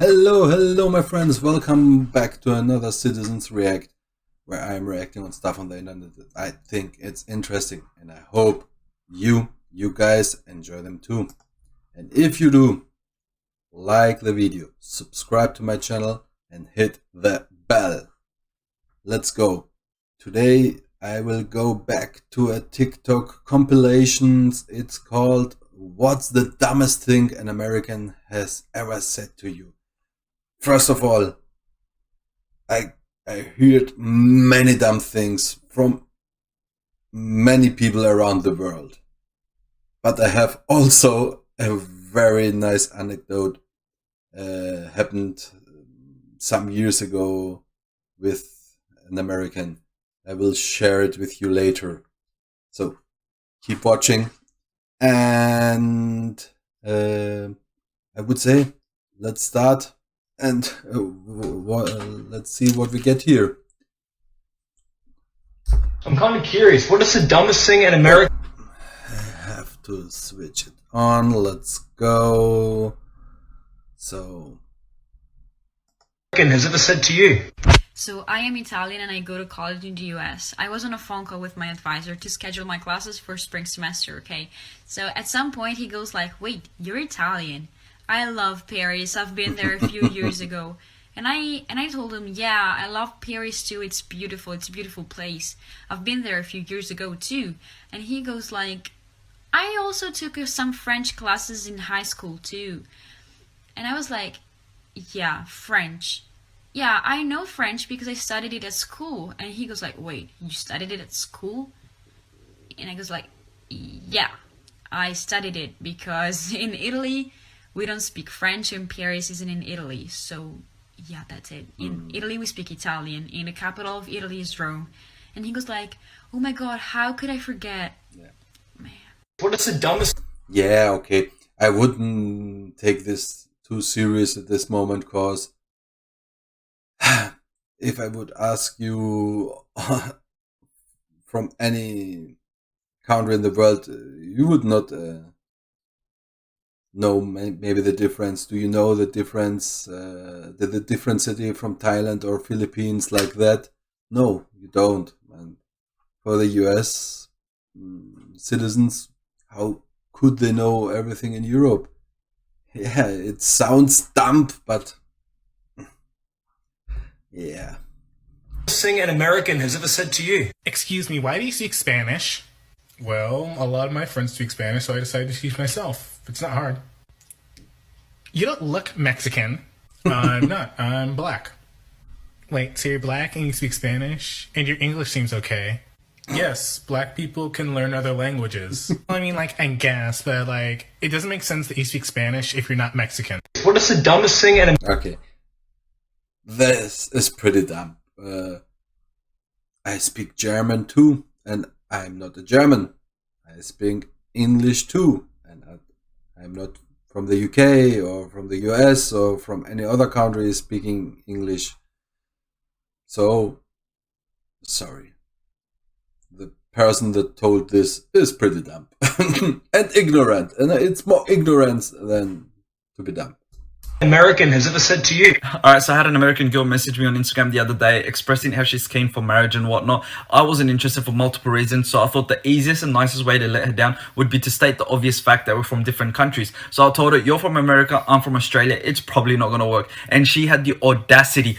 Hello, my friends. Welcome back to another Citizens React, where I'm reacting on stuff on the internet that I think it's interesting, and I hope you guys enjoy them too. And if you do, like the video, subscribe to my channel, and hit the bell. Let's go. Today I will go back to a TikTok compilations. It's called "What's the Dumbest Thing an American Has Ever Said to You?" First of all, I heard many dumb things from many people around the world. But I have also a very nice anecdote happened some years ago with an American. I will share it with you later. So keep watching, and I would say let's start. And let's see what we get here. I'm kind of curious. What is the dumbest thing in America? I have to switch it on. Let's go. So, Has ever said to you? So I am Italian and I go to college in the US. I was on a phone call with my advisor to schedule my classes for spring semester, okay? So at some point he goes like, "Wait, you're Italian? I love Paris. I've been there a few years ago." And I told him, "Yeah, I love Paris too. It's beautiful. It's a beautiful place. I've been there a few years ago too." And he goes like, "I also took some French classes in high school too." And I was like, "Yeah, French. Yeah, I know French because I studied it at school." And he goes like, "Wait, you studied it at school?" And I goes like, "Yeah, I studied it because in Italy we don't speak French and Paris isn't in Italy. So yeah, that's it. In Italy we speak Italian. In the capital of Italy is Rome." And he goes like, "Oh my god, how could I forget?" Yeah. Man. What is the dumbest? Yeah, okay. I wouldn't take this too serious at this moment, cause if I would ask you from any country in the world, you would not know maybe the difference. Do you know the difference, the different city from Thailand or Philippines like that? No, you don't. And for the US citizens, how could they know everything in Europe? Yeah, it sounds dumb, but yeah. Thing an American has ever said to you? Excuse me, why do you speak Spanish? Well, a lot of my friends speak Spanish, so I decided to teach myself. It's not hard. You don't look Mexican. I'm not. I'm black. Wait, so you're black and you speak Spanish? And your English seems okay. Yes, black people can learn other languages. Well, I mean, like, I guess, but, like, it doesn't make sense that you speak Spanish if you're not Mexican. What is the dumbest thing in Okay. This is pretty dumb. I speak German too, and I'm not a German. I speak English too, and I'm not from the UK or from the US or from any other country speaking English. So, sorry. The person that told this is pretty dumb and ignorant, and it's more ignorance than to be dumb. American has ever said to you? Alright, so I had an American girl message me on Instagram the other day expressing how she's keen for marriage and whatnot. I wasn't interested for multiple reasons, so I thought the easiest and nicest way to let her down would be to state the obvious fact that we're from different countries. So I told her, "You're from America, I'm from Australia, it's probably not going to work." And she had the audacity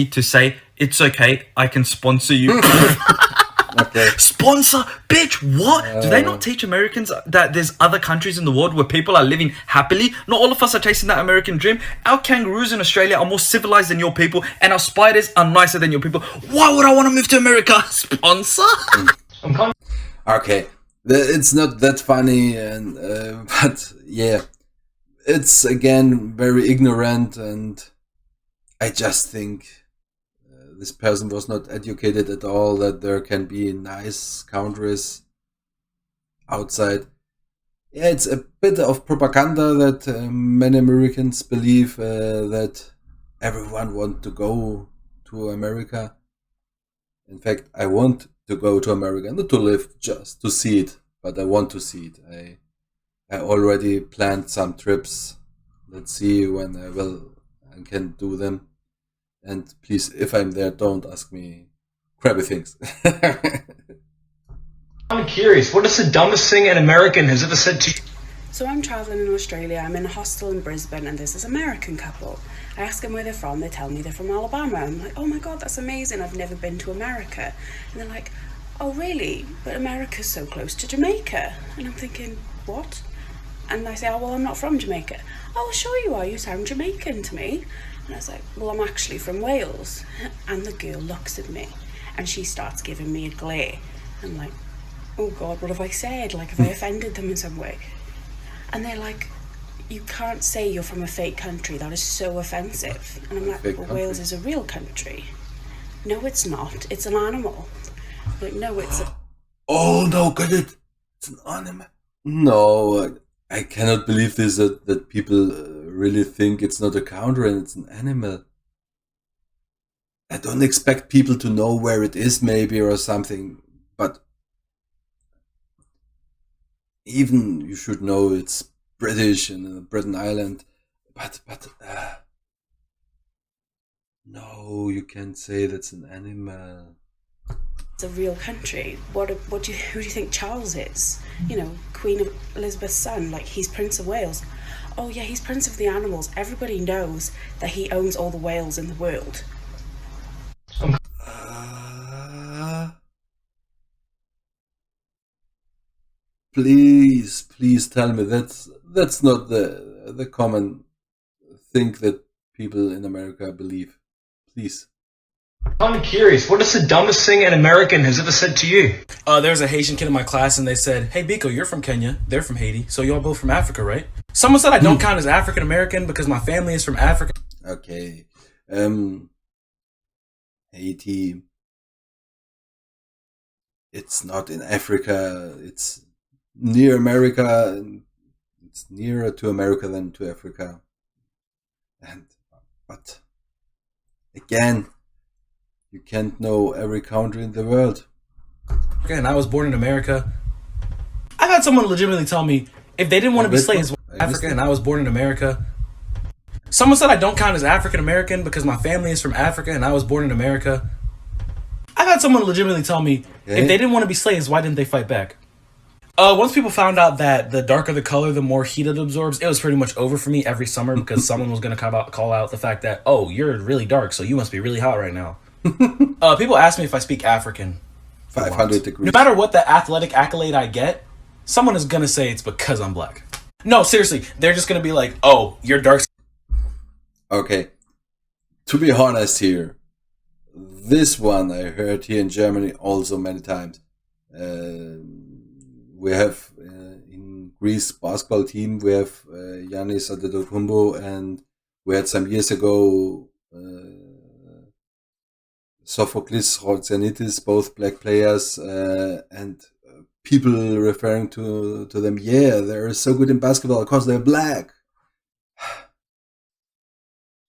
to say, "It's okay, I can sponsor you." Okay. Sponsor? Bitch, what? Do they not teach Americans that there's other countries in the world where people are living happily? Not all of us are chasing that American dream. Our kangaroos in Australia are more civilized than your people, and our spiders are nicer than your people. Why would I want to move to America? Sponsor? I'm kind of... Okay, it's not that funny, and but yeah, it's again very ignorant, and I just think this person was not educated at all, that there can be nice countries outside. Yeah, it's a bit of propaganda that many Americans believe that everyone wants to go to America. In fact, I want to go to America, not to live, just to see it, but I want to see it. I already planned some trips let's see when I will and can do them. And please, if I'm there, don't ask me crappy things. I'm curious, what is the dumbest thing an American has ever said to you? So I'm travelling in Australia, I'm in a hostel in Brisbane, and there's this American couple. I ask them where they're from, they tell me they're from Alabama. I'm like, oh my god, that's amazing, I've never been to America. And they're like, oh really? But America's so close to Jamaica. And I'm thinking, what? And I say, oh well, I'm not from Jamaica. Oh, sure you are, you sound Jamaican to me. And I was like, well, I'm actually from Wales. And the girl looks at me, and she starts giving me a glare. I'm like, oh god, what have I said? Like, have I offended them in some way? And they're like, you can't say you're from a fake country, that is so offensive. And I'm like, well, Wales is a real country. No, it's not, it's an animal. Like, no, it's a... Oh no, got it! It's an animal. No, I cannot believe this, that people really think it's not a country and it's an animal. I don't expect people to know where it is, maybe, or something, but even you should know it's British and Britain Island, but no, you can't say that's an animal. It's a real country. Who do you think Charles is? You know, Queen Elizabeth's son, like he's Prince of Wales. Oh yeah, he's Prince of the Animals. Everybody knows that he owns all the whales in the world. Please tell me that's not the common thing that people in America believe. Please. I'm curious, what is the dumbest thing an American has ever said to you? There was a Haitian kid in my class, and they said, hey, Biko, you're from Kenya. They're from Haiti. So y'all both from Africa, right? Someone said I don't count as African American because my family is from Africa. Okay. Haiti. It's not in Africa. It's near America. And it's nearer to America than to Africa. But again, you can't know every country in the world. And I was born in America. I've had someone legitimately tell me if they didn't want to be slaves, Africa, and I was born in America. Someone said I don't count as African American because my family is from Africa and I was born in America. I've had someone legitimately tell me if they didn't want to be slaves, why didn't they fight back? Once people found out that the darker the color, the more heat it absorbs, it was pretty much over for me every summer because someone was going to call out the fact that, oh, you're really dark, so you must be really hot right now. People ask me if I speak African. 500 degrees. No matter what the athletic accolade I get, someone is going to say it's because I'm black. No, seriously, they're just going to be like, oh, you're dark. Okay. To be honest here, this one I heard here in Germany also many times. We have in Greece basketball team, we have Giannis Antetokounmpo, and we had some years ago Sophocles Rhatzanitis, both black players, and people referring to them, yeah, they're so good in basketball because they're black.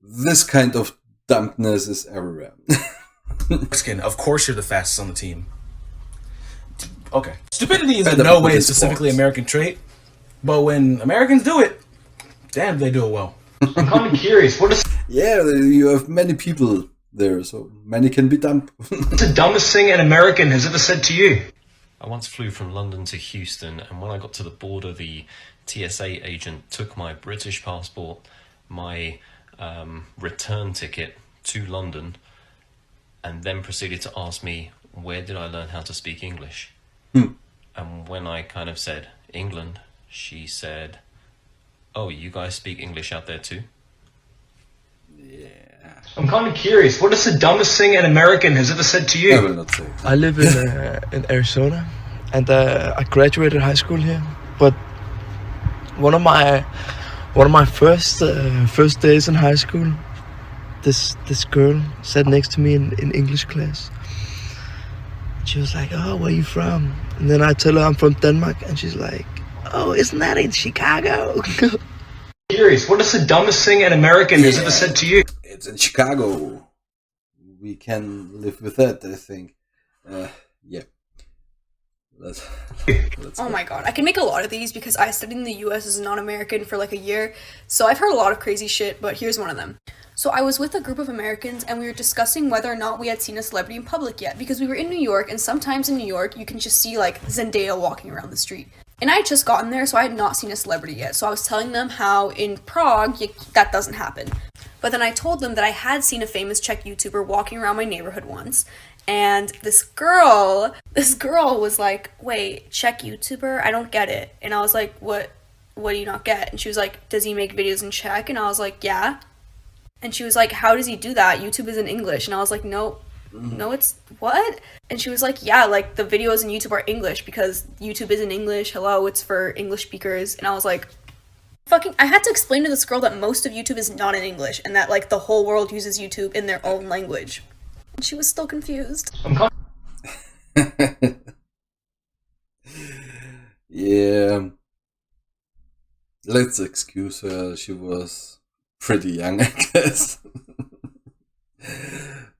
This kind of dumbness is everywhere. Skin. Of course you're the fastest on the team. Okay. Stupidity is in no way a specifically American trait, but when Americans do it, damn, they do it well. I'm kind of curious, what is Yeah, you have many people there, so many can be dumb. the dumbest thing an American has ever said to you? I once flew from London to Houston, and when I got to the border, the TSA agent took my British passport, my return ticket to London, and then proceeded to ask me, where did I learn how to speak English? And when I kind of said, England, she said, oh, you guys speak English out there too? Yeah. I'm kind of curious, what is the dumbest thing an American has ever said to I you? will not say. I live in Arizona, and I graduated high school here. But one of my first days in high school, this girl sat next to me in English class. She was like, "Oh, where are you from?" And then I tell her I'm from Denmark, and she's like, "Oh, isn't that in Chicago?" Curious, what is the dumbest thing an American has ever said to you? It's in Chicago. We can live with that, I think. Yeah. let's Oh go. my god, I can make a lot of these because I studied in the US as a non-American for like a year, so I've heard a lot of crazy shit, but here's one of them. So I was with a group of Americans and we were discussing whether or not we had seen a celebrity in public yet, because we were in New York, and sometimes in New York you can just see like Zendaya walking around the street. And I had just gotten there, so I had not seen a celebrity yet, so I was telling them how in Prague that doesn't happen. But then I told them that I had seen a famous Czech YouTuber walking around my neighborhood once, and this girl was like, wait, Czech YouTuber? I don't get it. And I was like, what do you not get? And she was like, does he make videos in Czech? And I was like, yeah. And she was like, how does he do that? YouTube is in English. And I was like, no, it's what? And she was like, yeah, like the videos in YouTube are English because YouTube is in English. Hello, it's for English speakers. And I was like, I had to explain to this girl that most of YouTube is not in English and that like the whole world uses YouTube in their own language. And she was still confused. Yeah. Let's excuse her. She was pretty young, I guess.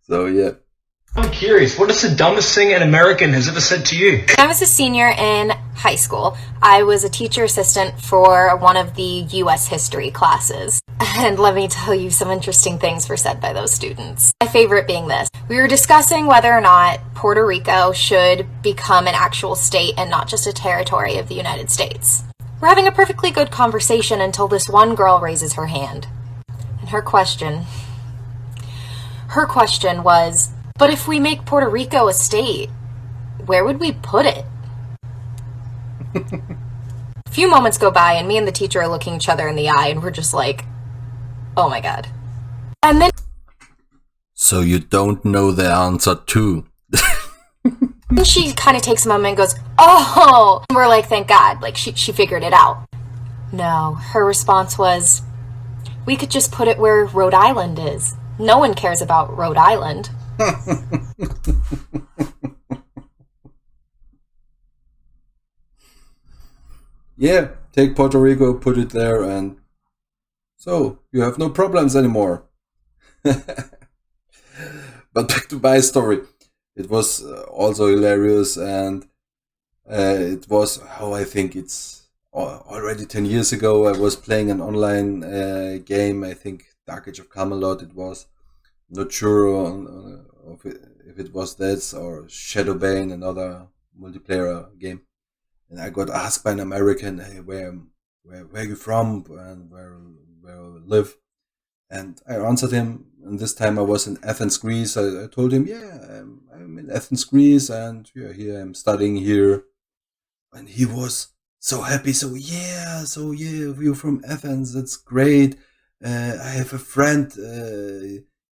So yeah. I'm curious, what is the dumbest thing an American has ever said to you? When I was a senior in high school, I was a teacher assistant for one of the US history classes. And let me tell you, some interesting things were said by those students. My favorite being this. We were discussing whether or not Puerto Rico should become an actual state and not just a territory of the United States. We're having a perfectly good conversation until this one girl raises her hand. And her question was, but if we make Puerto Rico a state, where would we put it? A few moments go by and me and the teacher are looking each other in the eye and we're just like, oh my god. And then So you don't know the answer too. she kind of takes a moment and goes, oh, and we're like, thank God, like she figured it out. No, her response was, we could just put it where Rhode Island is. No one cares about Rhode Island. Yeah, take Puerto Rico, put it there, and so you have no problems anymore. But back to my story. It was also hilarious, and it was how I think it's already 10 years ago. I was playing an online game. I think Dark Age of Camelot it was. Not sure if it was that or Shadowbane, another multiplayer game. And I got asked by an American, hey, where are you from and where you live? And I answered him, and this time I was in Athens, Greece. I told him, yeah, I'm in Athens, Greece, and yeah, here I'm studying here. And he was so happy. So yeah, you're from Athens. That's great. I have a friend.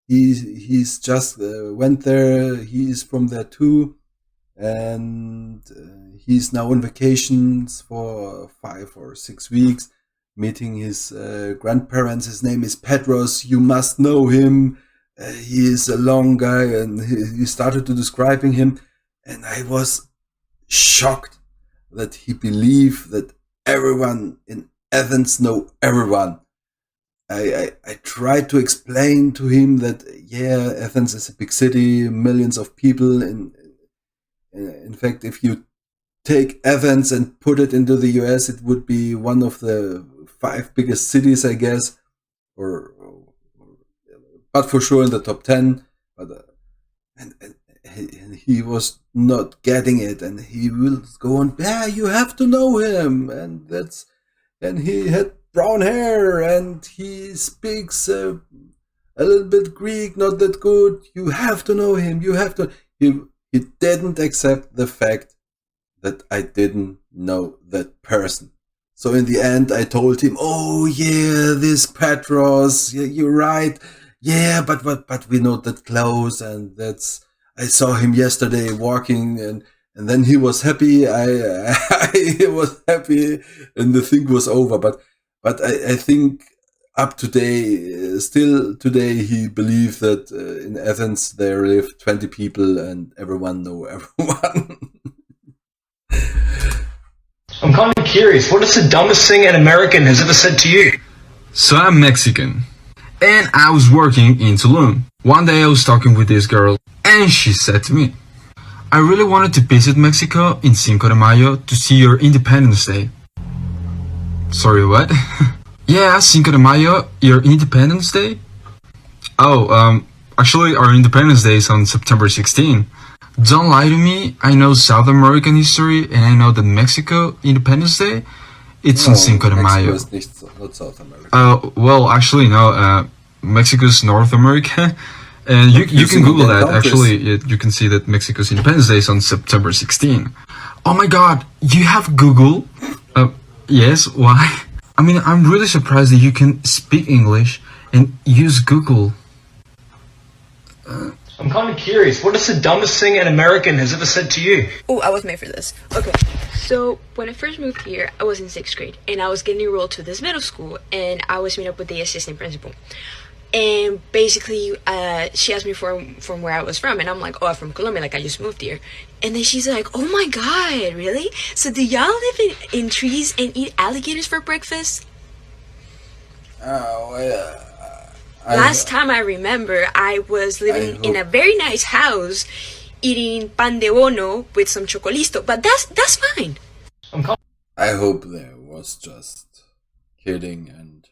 He's just went there. He's from there too, and he's now on vacations for 5 or 6 weeks, meeting his grandparents. His name is Petros. You must know him. He is a long guy, and he started to describing him, and I was shocked that he believed that everyone in Athens know everyone. I tried to explain to him that yeah, Athens is a big city, millions of people. In fact, if you take Athens and put it into the US, it would be one of the 5 biggest cities, I guess, but for sure in the top 10. But and he was not getting it, and he will go on. Yeah, you have to know him, and he had brown hair, and he speaks a little bit Greek, not that good. You have to know him. You have to. He didn't accept the fact that I didn't know that person. So in the end, I told him, "Oh yeah, this Petros. Yeah, you're right. Yeah, but we're not that close, and that's. I saw him yesterday walking, and then he was happy. I was happy, and the thing was over. But I think up today, still today, he believes that in Athens there live 20 people and everyone know everyone. I'm kind of curious, what is the dumbest thing an American has ever said to you? So I'm Mexican, and I was working in Tulum. One day I was talking with this girl, and she said to me, I really wanted to visit Mexico in Cinco de Mayo to see your Independence Day. Sorry, what? Yeah, Cinco de Mayo, your Independence Day? Oh, actually our Independence Day is on September 16. Don't lie to me, I know South American history and I know that Mexico Independence Day, it's on Cinco de Mayo. Mexico is not South America. Well, actually no, Mexico's North America. And you can Google that, actually, you can see that Mexico's Independence Day is on September 16. Oh my god, you have Google? Yes, why? I mean, I'm really surprised that you can speak English and use Google. I'm kind of curious. What is the dumbest thing an American has ever said to you? Oh, I was made for this. Okay, so when I first moved here, I was in 6th grade, and I was getting enrolled to this middle school, and I was meeting up with the assistant principal. And basically, she asked me from where I was from, and I'm like, oh, I'm from Colombia, like I just moved here. And then she's like, oh my god, really? So do y'all live in trees and eat alligators for breakfast? Last time I remember, I was living in a very nice house, eating pan de bono with some chocolisto, but that's fine. I hope there was just kidding, and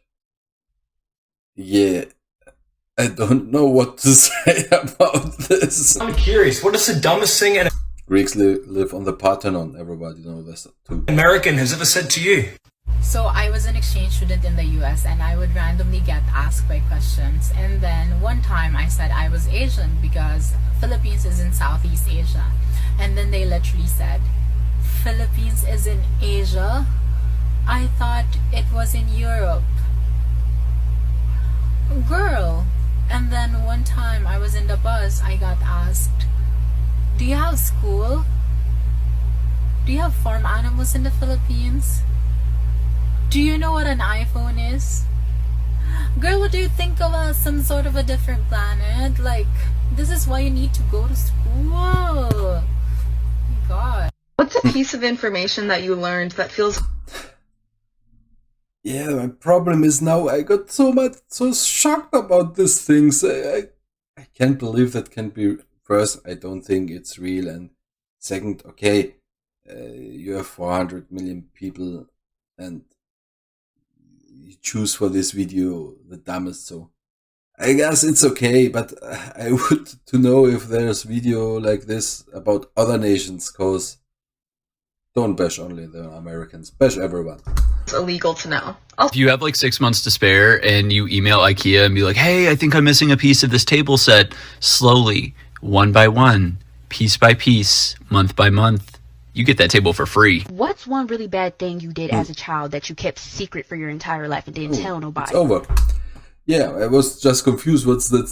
yeah, I don't know what to say about this. I'm curious. What is the dumbest thing an Greeks live on the Parthenon. Everybody knows this too. American has ever said to you? So I was an exchange student in the US, and I would randomly get asked by questions. And then one time I said I was Asian because Philippines is in Southeast Asia. And then they literally said, Philippines is in Asia? I thought it was in Europe. Girl. And then one time I was in the bus, I got asked, do you have school? Do you have farm animals in the Philippines? Do you know what an iPhone is? Girl, what do you think of some sort of a different planet? Like, this is why you need to go to school. Oh my god. What's a piece of information that you learned that feels... Yeah, my problem is now I got so shocked about these things. I can't believe that can be. First, I don't think it's real, and second, okay, you have 400 million people, and you choose for this video the dumbest. So I guess it's okay, but I would to know if there's video like this about other nations, cause don't bash only the Americans, bash everyone. It's illegal to know. If you have like 6 months to spare and you email IKEA and be like, hey, I think I'm missing a piece of this table set, slowly, one by one, piece by piece, month by month, you get that table for free. What's one really bad thing you did as a child that you kept secret for your entire life and didn't tell nobody? It's over. Yeah, I was just confused what's the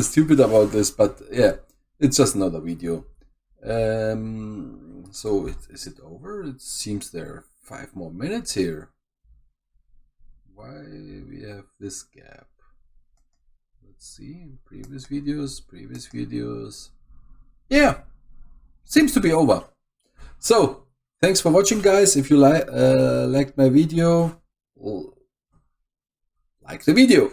stupid about this, but yeah, it's just another video. So is it over? It seems there are 5 more minutes here. Why we have this gap? Let's see, previous videos. Yeah, seems to be over. So thanks for watching, guys. If you liked my video, like the video.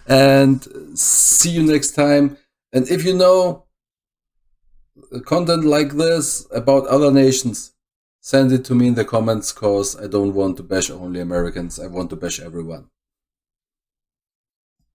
And see you next time. And if you know content like this about other nations, send it to me in the comments, cause I don't want to bash only Americans. I want to bash everyone.